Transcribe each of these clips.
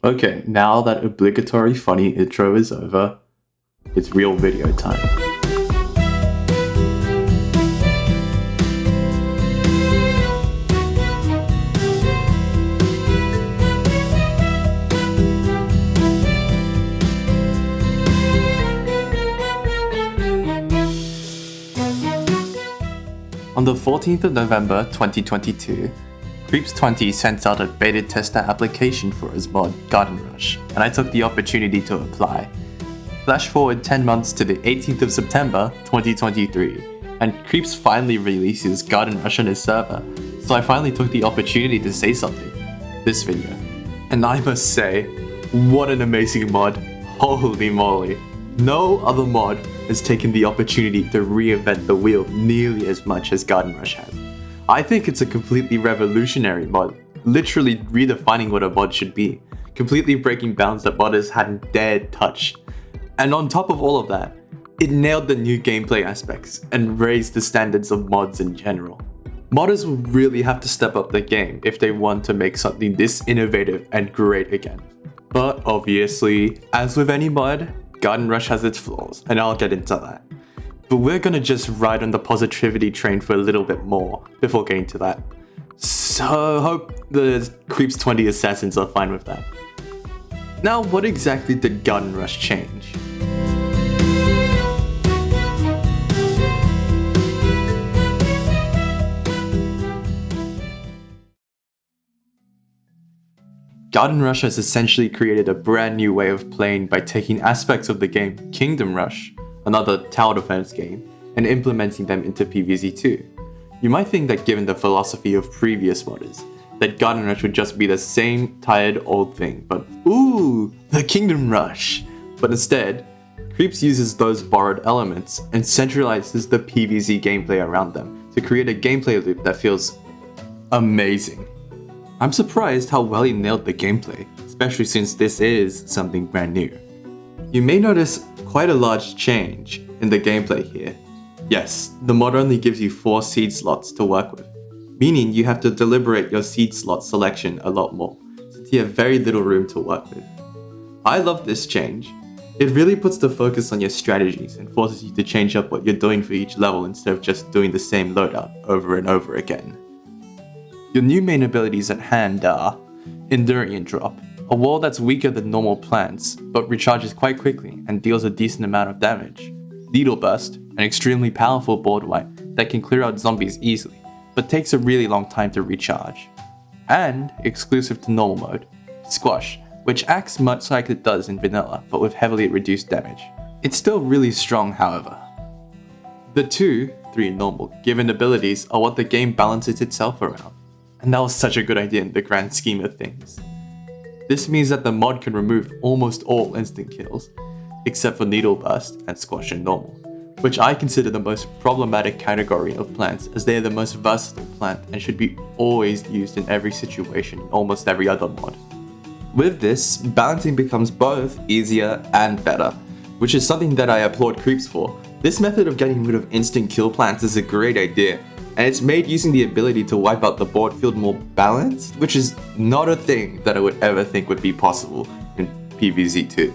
Okay, now that obligatory funny intro is over, it's real video time. On the 14th of November 2022, Creeps20 sent out a beta tester application for his mod Garden Rush, and I took the opportunity to apply. Flash forward 10 months to the 18th of September 2023, and Creeps finally releases Garden Rush on his server, so I finally took the opportunity to say something. This video. And I must say, what an amazing mod. Holy moly. No other mod has taken the opportunity to reinvent the wheel nearly as much as Garden Rush has. I think it's a completely revolutionary mod, literally redefining what a mod should be, completely breaking bounds that modders hadn't dared touch. And on top of all of that, it nailed the new gameplay aspects and raised the standards of mods in general. Modders will really have to step up their game if they want to make something this innovative and great again. But obviously, as with any mod, Garden Rush has its flaws, and I'll get into that. But we're gonna just ride on the positivity train for a little bit more before getting to that. So hope the Creeps20 assassins are fine with that. Now, what exactly did Garden Rush change? Garden Rush has essentially created a brand new way of playing by taking aspects of the game Kingdom Rush, another tower defense game, and implementing them into PvZ2. You might think that given the philosophy of previous modders, that Garden Rush would just be the same tired old thing, but ooh, the Kingdom Rush! But instead, Creeps uses those borrowed elements and centralizes the PvZ gameplay around them to create a gameplay loop that feels amazing. I'm surprised how well he nailed the gameplay, especially since this is something brand new. You may notice quite a large change in the gameplay here. Yes, the mod only gives you 4 seed slots to work with, meaning you have to deliberate your seed slot selection a lot more, since you have very little room to work with. I love this change. It really puts the focus on your strategies and forces you to change up what you're doing for each level instead of just doing the same loadout over and over again. Your new main abilities at hand are Endurian Drop, a wall that's weaker than normal plants, but recharges quite quickly and deals a decent amount of damage. Needle Burst, an extremely powerful board wipe that can clear out zombies easily, but takes a really long time to recharge. And, exclusive to normal mode, Squash, which acts much like it does in vanilla, but with heavily reduced damage. It's still really strong, however. The 3 normal given abilities are what the game balances itself around, and that was such a good idea in the grand scheme of things. This means that the mod can remove almost all instant kills, except for Needle Burst and Squash and Normal, which I consider the most problematic category of plants as they are the most versatile plant and should be always used in every situation in almost every other mod. With this, balancing becomes both easier and better, which is something that I applaud Creeps for. This method of getting rid of instant kill plants is a great idea, and it's made using the ability to wipe out the board feel more balanced, which is not a thing that I would ever think would be possible in PvZ2.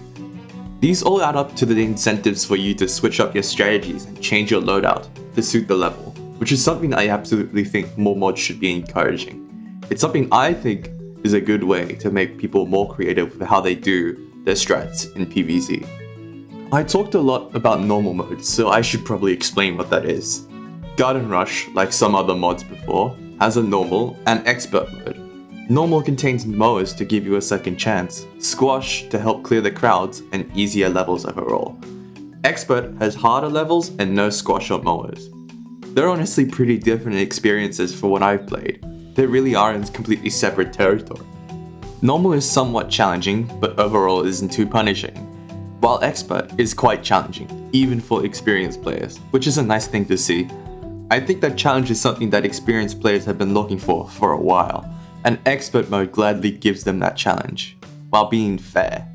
These all add up to the incentives for you to switch up your strategies and change your loadout to suit the level, which is something I absolutely think more mods should be encouraging. It's something I think is a good way to make people more creative with how they do their strats in PvZ. I talked a lot about normal mode, so I should probably explain what that is. Garden Rush, like some other mods before, has a normal and expert mode. Normal contains mowers to give you a second chance, Squash to help clear the crowds, and easier levels overall. Expert has harder levels and no Squash or mowers. They're honestly pretty different experiences for what I've played. They really are in completely separate territory. Normal is somewhat challenging, but overall isn't too punishing, while Expert is quite challenging, even for experienced players, which is a nice thing to see. I think that challenge is something that experienced players have been looking for a while, and Expert mode gladly gives them that challenge, while being fair.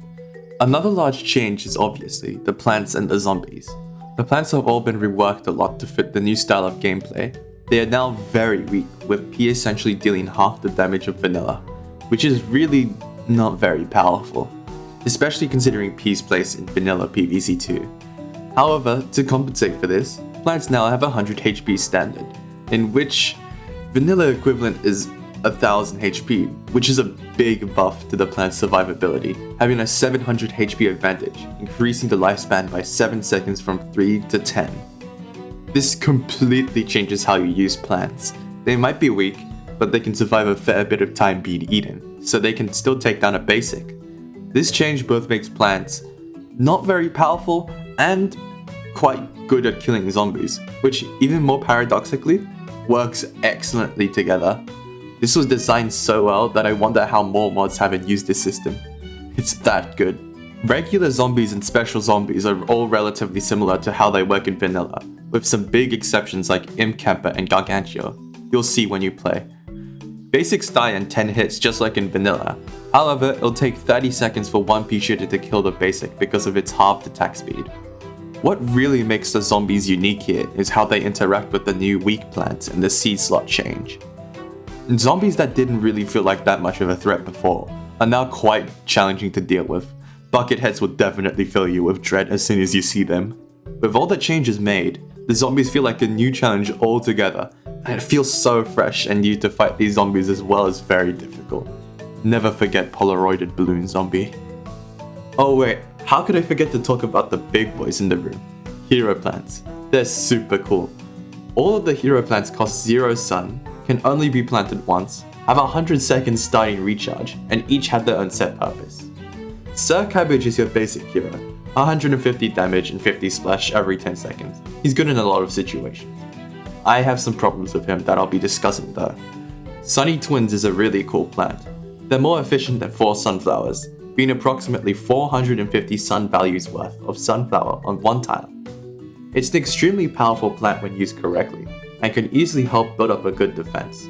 Another large change is obviously the plants and the zombies. The plants have all been reworked a lot to fit the new style of gameplay. They are now very weak, with P essentially dealing half the damage of vanilla, which is really not very powerful, especially considering P's place in vanilla PvZ2. However, to compensate for this, plants now have 100 HP standard, in which vanilla equivalent is 1000 HP, which is a big buff to the plant's survivability, having a 700 HP advantage, increasing the lifespan by 7 seconds from 3 to 10. This completely changes how you use plants. They might be weak, but they can survive a fair bit of time being eaten, so they can still take down a basic. This change both makes plants not very powerful and quite good at killing zombies, which even more paradoxically, works excellently together. This was designed so well that I wonder how more mods haven't used this system. It's that good. Regular zombies and special zombies are all relatively similar to how they work in vanilla, with some big exceptions like Imp Camper and Gargantua. You'll see when you play. Basics die in 10 hits just like in vanilla. However, it'll take 30 seconds for one pea shooter to kill the basic because of its halved attack speed. What really makes the zombies unique here is how they interact with the new weak plants and the seed slot change. Zombies that didn't really feel like that much of a threat before are now quite challenging to deal with. Bucketheads will definitely fill you with dread as soon as you see them. With all the changes made, the zombies feel like a new challenge altogether, and it feels so fresh and new to fight these zombies as well as very difficult. Never forget Polaroided Balloon Zombie. Oh wait, how could I forget to talk about the big boys in the room? Hero plants. They're super cool. All of the hero plants cost 0 sun, can only be planted once, have 100 seconds starting recharge, and each have their own set purpose. Sir Cabbage is your basic hero, 150 damage and 50 splash every 10 seconds. He's good in a lot of situations. I have some problems with him that I'll be discussing though. Sunny Twins is a really cool plant. They're more efficient than 4 sunflowers, being approximately 450 sun values worth of sunflower on one tile. It's an extremely powerful plant when used correctly, and can easily help build up a good defense.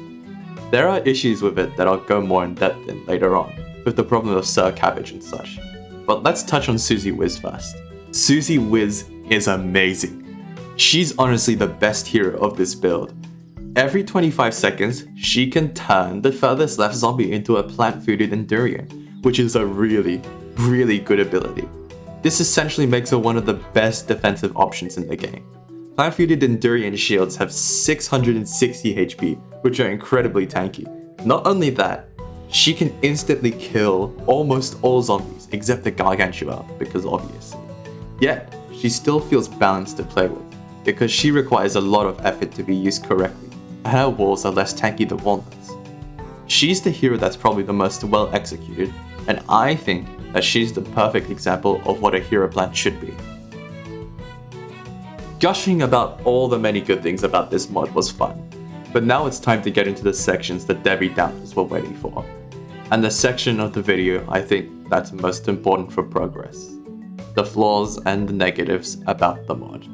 There are issues with it that I'll go more in depth in later on, with the problem of Sir Cabbage and such. But let's touch on Susie Wiz first. Susie Wiz is amazing. She's honestly the best hero of this build. Every 25 seconds, she can turn the furthest left zombie into a plant-fooded Endurian, which is a really, really good ability. This essentially makes her one of the best defensive options in the game. Plant-fooded Endurian shields have 660 HP, which are incredibly tanky. Not only that, she can instantly kill almost all zombies except the Gargantua, because obviously. Yet, she still feels balanced to play with, because she requires a lot of effort to be used correctly, and her walls are less tanky than walnuts. She's the hero that's probably the most well executed, and I think that she's the perfect example of what a hero plant should be. Gushing about all the many good things about this mod was fun, but now it's time to get into the sections that Debbie Doubters were waiting for, and the section of the video I think that's most important for progress: the flaws and the negatives about the mod.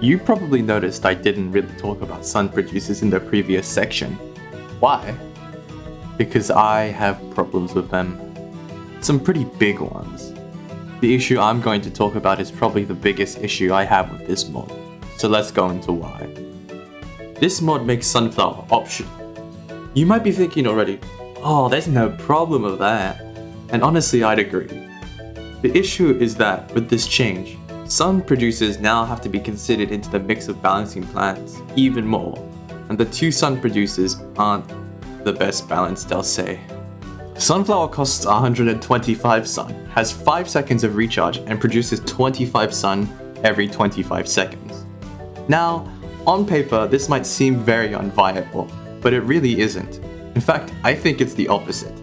You probably noticed I didn't really talk about sun producers in the previous section. Why? Because I have problems with them. Some pretty big ones. The issue I'm going to talk about is probably the biggest issue I have with this mod, so let's go into why. This mod makes sunflower optional. You might be thinking already, oh, there's no problem with that, and honestly I'd agree. The issue is that with this change, sun producers now have to be considered into the mix of balancing plants even more, and the 2 sun producers aren't the best balanced, I'll say. Sunflower costs 125 sun, has 5 seconds of recharge, and produces 25 sun every 25 seconds. Now, on paper, this might seem very unviable, but it really isn't. In fact, I think it's the opposite.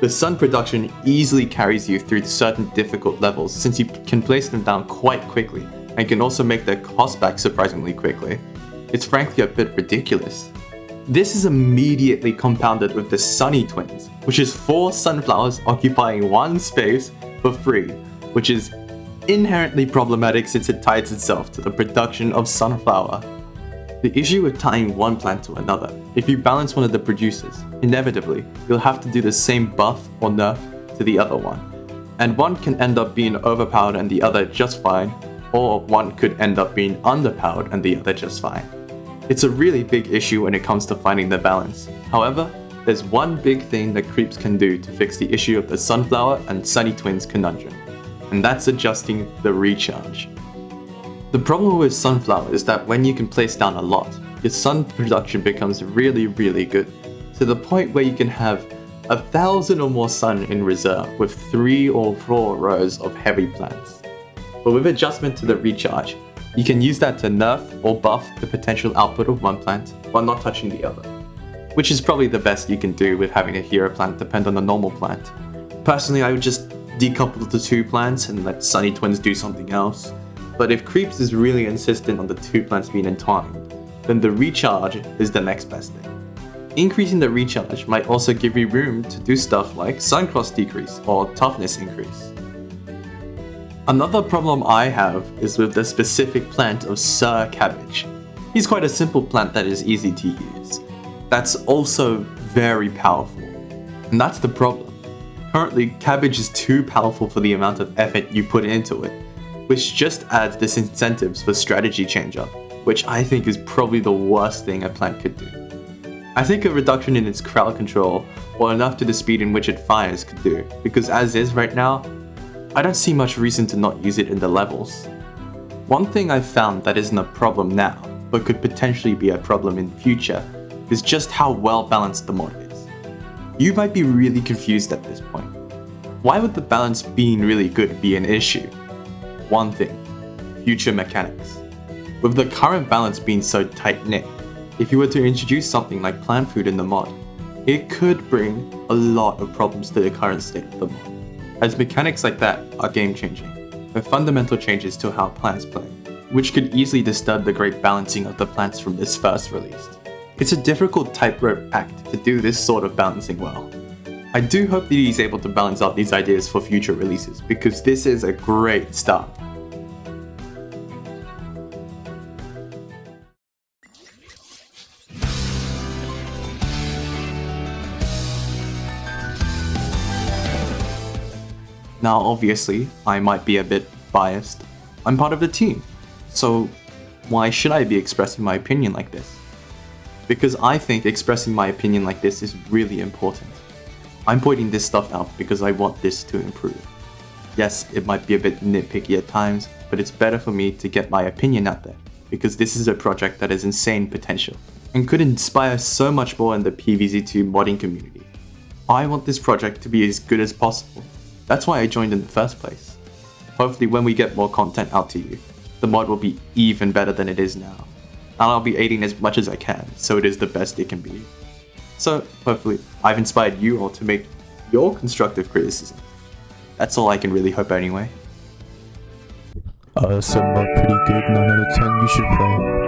The sun production easily carries you through certain difficult levels since you can place them down quite quickly, and can also make their cost back surprisingly quickly. It's frankly a bit ridiculous. This is immediately compounded with the Sunny Twins, which is 4 sunflowers occupying 1 space for free, which is inherently problematic since it ties itself to the production of sunflower. The issue with tying one plant to another, if you balance one of the producers, inevitably you'll have to do the same buff or nerf to the other one, and one can end up being overpowered and the other just fine, or one could end up being underpowered and the other just fine. It's a really big issue when it comes to finding the balance. However, there's one big thing that creeps can do to fix the issue of the Sunflower and Sunny Twins conundrum, and that's adjusting the recharge. The problem with Sunflower is that when you can place down a lot, your sun production becomes really good, to the point where you can have 1,000 or more sun in reserve with 3 or 4 rows of heavy plants. But with adjustment to the recharge, you can use that to nerf or buff the potential output of one plant while not touching the other, which is probably the best you can do with having a hero plant depend on a normal plant. Personally, I would just decouple the 2 plants and let Sunny Twins do something else, but if Creeps is really insistent on the 2 plants being entwined, then the recharge is the next best thing. Increasing the recharge might also give you room to do stuff like Suncross decrease or toughness increase. Another problem I have is with the specific plant of Sir Cabbage. He's quite a simple plant that is easy to use. That's also very powerful. And that's the problem. Currently, Cabbage is too powerful for the amount of effort you put into it, which just adds disincentives for strategy change-up, which I think is probably the worst thing a plant could do. I think a reduction in its crowd control, or enough to the speed in which it fires, could do, because as is right now, I don't see much reason to not use it in the levels. One thing I've found that isn't a problem now, but could potentially be a problem in future, is just how well balanced the mod is. You might be really confused at this point. Why would the balance being really good be an issue? One thing, future mechanics. With the current balance being so tight-knit, if you were to introduce something like plant food in the mod, it could bring a lot of problems to the current state of the mod, as mechanics like that are game-changing, with fundamental changes to how plants play, which could easily disturb the great balancing of the plants from this first release. It's a difficult tightrope act to do this sort of balancing well. I do hope that he's able to balance out these ideas for future releases, because this is a great start. Now obviously, I might be a bit biased. I'm part of the team, so why should I be expressing my opinion like this? Because I think expressing my opinion like this is really important. I'm pointing this stuff out because I want this to improve. Yes, it might be a bit nitpicky at times, but it's better for me to get my opinion out there, because this is a project that has insane potential, and could inspire so much more in the PvZ2 modding community. I want this project to be as good as possible. That's why I joined in the first place. Hopefully when we get more content out to you, the mod will be even better than it is now. And I'll be aiding as much as I can, so it is the best it can be. So hopefully I've inspired you all to make your constructive criticism. That's all I can really hope anyway. Some pretty good, 9 out of 10, you should play.